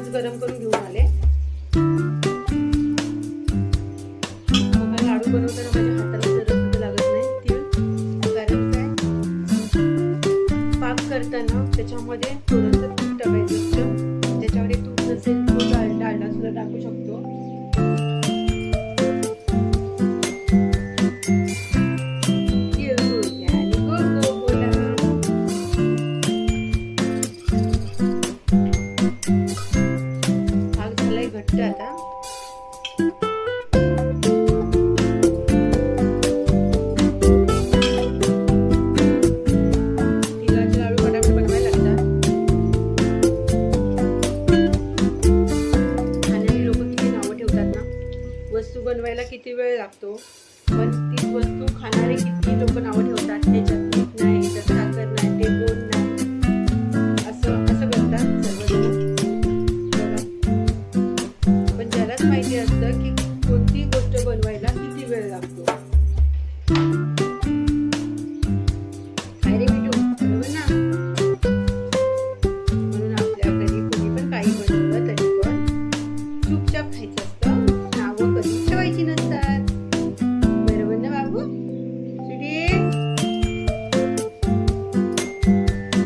तेलच गरम करून घेऊन आले. बघा लाडू बनवताना माझ्या हाताला जरा सुद्धा लागत नाही तीळ. कारण काय, पाक करताना त्याच्यामध्ये थोडंसं तूप टाकायचं असतं. ज्याच्यामध्ये तूप नसेल तो डालडा सुद्धा टाकू शकतो. घट्ट आता तिळाचे लाडू फटाफट बनवायला लागतात. खाणारी लोक किती नावं ठेवतात ना. वस्तू बनवायला किती वेळ लागतो, पण तीच वस्तू खाणारे किती लोक नावं ठेवतात. त्याच्यात मीठ नाही, त्याच्यात साखर नाही, ते गोड नाही, असं करतात सर्वजण. माहिती असतं की कोणती गोष्ट बनवायला किती वेळ लागतो. काय रे मिठू, बरोबर ना? म्हणून आपल्या घरी कोणी पण काही बनवलं तरी पण चुपचाप खायचं असतं. नावं कधी ठेवायची नसतात. बरोबर ना बाबू?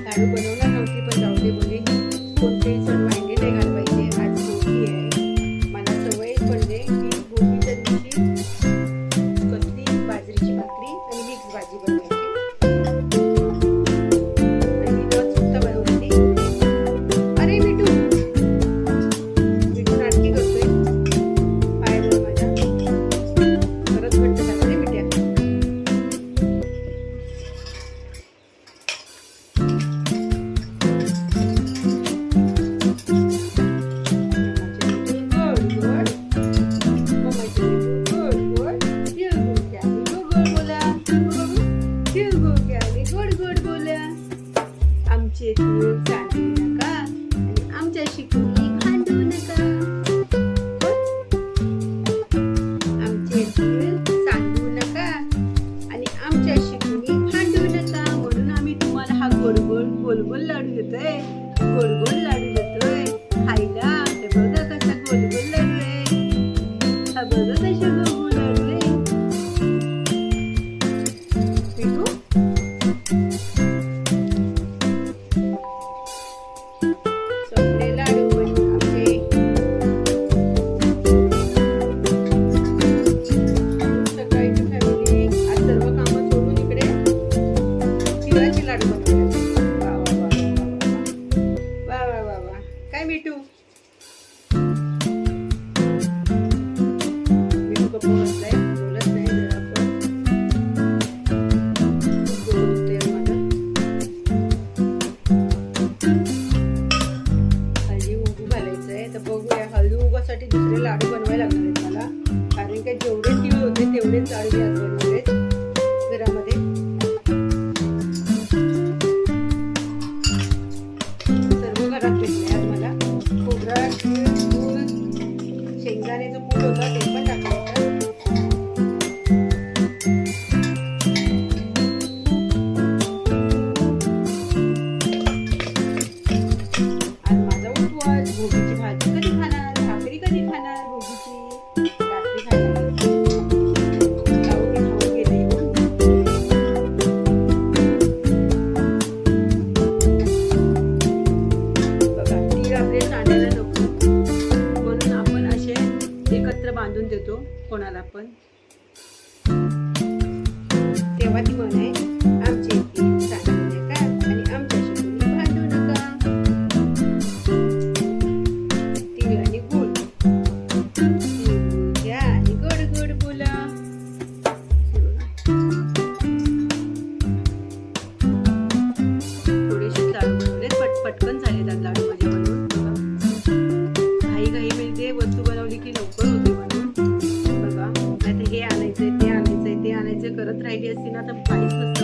लाडू बनवणार नव्हती पण जाऊ दे बोली. कोणतेही सण वांगे नाही घालवायचे. आज होळी आहे. बाजरीची भाकरी आणि मिक्स भाजी बनवायची. आणि न चुकता बनवली. अरे मिठू नाटकी करतोय. पाय बघ माझ्या परत घट्ट झाला रे मिठ्या. आमचे तीळ सांडू नका आणि आमच्याशी कुणी भांडू नका. आमचे तीळ सांडू नका आणि आमच्याशी कुणी भांडू नका. म्हणून आम्ही तुम्हाला हा गोड गोड लाडू देतोय. गोड लाडू देतोय खायला. हे बघा कसा गोड लाडू आहे. हा बघा कसा गोड लाडू आहे. पिठू लाडू बनवले. वा काय मिठू गप्प बसलाय, बोलत नाही जरा पण. बोलतोय मला. हळदी उगू घालायचंय. तर बघूया हळदी उगासाठी दुसरे लाडू बनवायला लागणार आहेत मला. कारण काय जेवढे तीळ होते तेवढेच लाडू आज बनवले घरामध्ये. शेंगदाण्याचं कूट होता ते पण टाकायचं. आज माझा उपवास. भोगीची भाजी कधी खाणार, भाकरी कधी खाणार भोगीची. रात्री खायला खाऊन गेले. बघा तीळ आपले सांडायला नको म्हणून आपण असे एकत्र बांधून देतो कोणाला पण. तेव्हा ती म्हण आहे आमचे तीळ सांडू नका आणि आमच्याशी कोणी भांडू नका. तीळ आणि गुळ, तीळ घ्या आणि गोड गोड बोला. थोडेसे लाडू बनवले, पटकन झाले त्यात लाडू माझे बनवून. बघा घाई मिळते. वस्तू बनवली की लवकर होते म्हणून. बघा नाही तर हे आणायचंय ते आणायचंय ते आणायचंय करत राहिली असती ना तर काहीच नसतं.